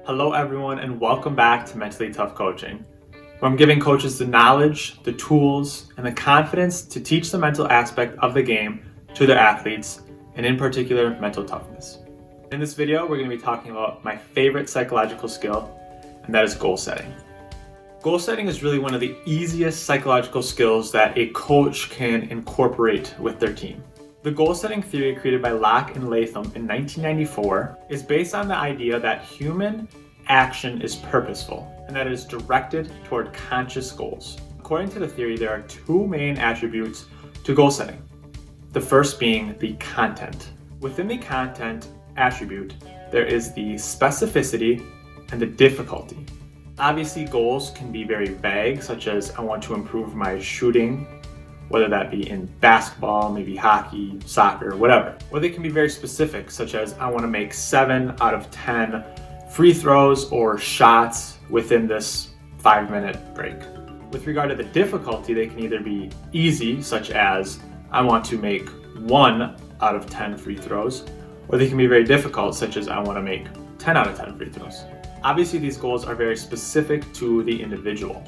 Hello everyone, and welcome back to Mentally Tough Coaching, where I'm giving coaches the knowledge, the tools, and the confidence to teach the mental aspect of the game to their athletes, and in particular, mental toughness. In this video, we're going to be talking about my favorite psychological skill, and that is goal setting. Goal setting is really one of the easiest psychological skills that a coach can incorporate with their team. The goal setting theory created by Locke and Latham in 1994 is based on the idea that human action is purposeful and that it is directed toward conscious goals. According to the theory, there are two main attributes to goal setting. The first being the content. Within the content attribute, there is the specificity and the difficulty. Obviously, goals can be very vague, such as I want to improve my shooting, whether that be in basketball, maybe hockey, soccer, whatever. Or they can be very specific, such as I want to make 7 out of 10 free throws or shots within this 5-minute break. With regard to the difficulty, they can either be easy, such as I want to make 1 out of 10 free throws, or they can be very difficult, such as I want to make 10 out of 10 free throws. Obviously, these goals are very specific to the individual.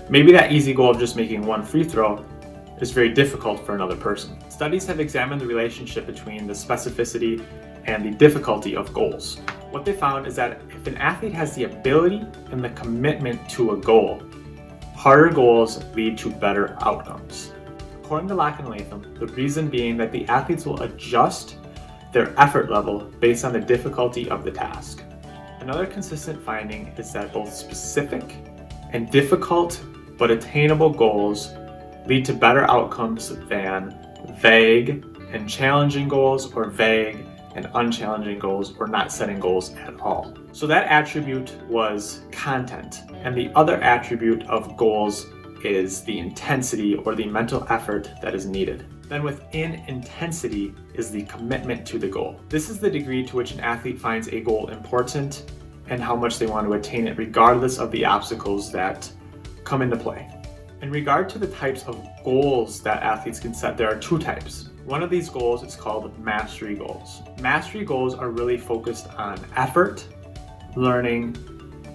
Maybe that easy goal of just making 1 free throw is very difficult for another person. Studies have examined the relationship between the specificity and the difficulty of goals. What they found is that if an athlete has the ability and the commitment to a goal, harder goals lead to better outcomes. According to Locke and Latham, the reason being that the athletes will adjust their effort level based on the difficulty of the task. Another consistent finding is that both specific and difficult but attainable goals lead to better outcomes than vague and challenging goals, or vague and unchallenging goals, or not setting goals at all. So that attribute was content, and the other attribute of goals is the intensity or the mental effort that is needed. Then within intensity is the commitment to the goal. This is the degree to which an athlete finds a goal important and how much they want to attain it, regardless of the obstacles that come into play. In regard to the types of goals that athletes can set, there are 2 types. One of these goals is called mastery goals. Mastery goals are really focused on effort, learning,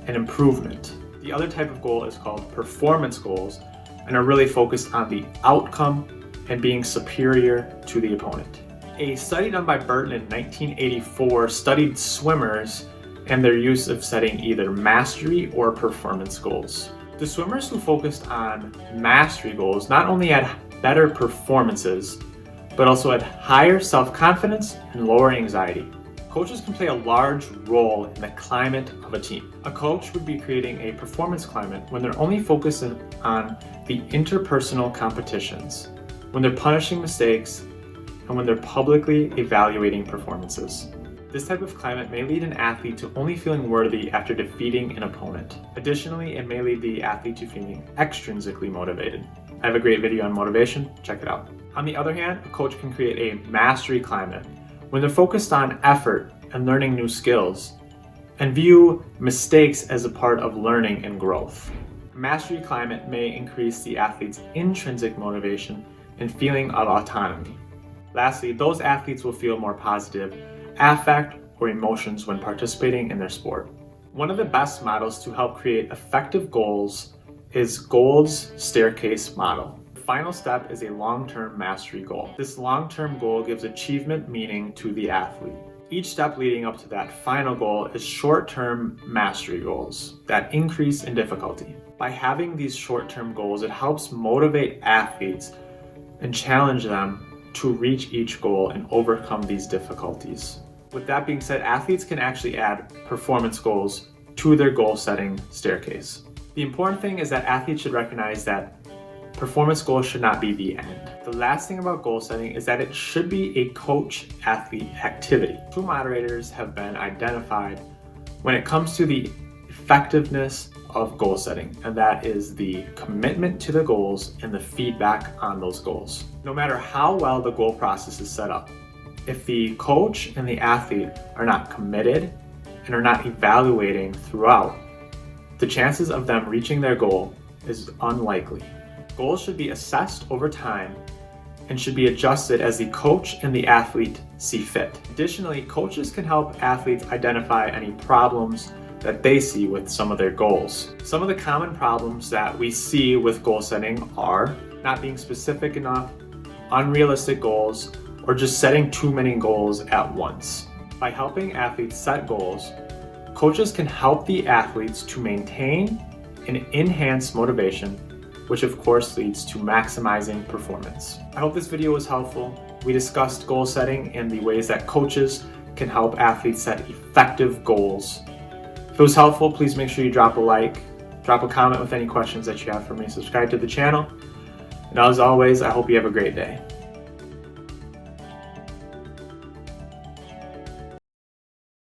and improvement. The other type of goal is called performance goals and are really focused on the outcome and being superior to the opponent. A study done by Burton in 1984 studied swimmers and their use of setting either mastery or performance goals. The swimmers who focused on mastery goals not only had better performances, but also had higher self-confidence and lower anxiety. Coaches can play a large role in the climate of a team. A coach would be creating a performance climate when they're only focusing on the interpersonal competitions, when they're punishing mistakes, and when they're publicly evaluating performances. This type of climate may lead an athlete to only feeling worthy after defeating an opponent. Additionally, it may lead the athlete to feeling extrinsically motivated. I have a great video on motivation, check it out. On the other hand, a coach can create a mastery climate when they're focused on effort and learning new skills and view mistakes as a part of learning and growth. A mastery climate may increase the athlete's intrinsic motivation and feeling of autonomy. Lastly, those athletes will feel more positive affect or emotions when participating in their sport. One of the best models to help create effective goals is Gould's staircase model. The final step is a long-term mastery goal. This long-term goal gives achievement meaning to the athlete. Each step leading up to that final goal is short-term mastery goals that increase in difficulty. By having these short-term goals, it helps motivate athletes and challenge them to reach each goal and overcome these difficulties. With that being said, athletes can actually add performance goals to their goal setting staircase. The important thing is that athletes should recognize that performance goals should not be the end. The last thing about goal setting is that it should be a coach-athlete activity. 2 moderators have been identified when it comes to the effectiveness of goal setting, and that is the commitment to the goals and the feedback on those goals. No matter how well the goal process is set up, if the coach and the athlete are not committed and are not evaluating throughout, the chances of them reaching their goal is unlikely. Goals should be assessed over time and should be adjusted as the coach and the athlete see fit. Additionally, coaches can help athletes identify any problems that they see with some of their goals. Some of the common problems that we see with goal setting are not being specific enough, unrealistic goals, or just setting too many goals at once. By helping athletes set goals, coaches can help the athletes to maintain and enhance motivation, which of course leads to maximizing performance. I hope this video was helpful. We discussed goal setting and the ways that coaches can help athletes set effective goals. If it was helpful, please make sure you drop a like, drop a comment with any questions that you have for me, subscribe to the channel, and as always, I hope you have a great day.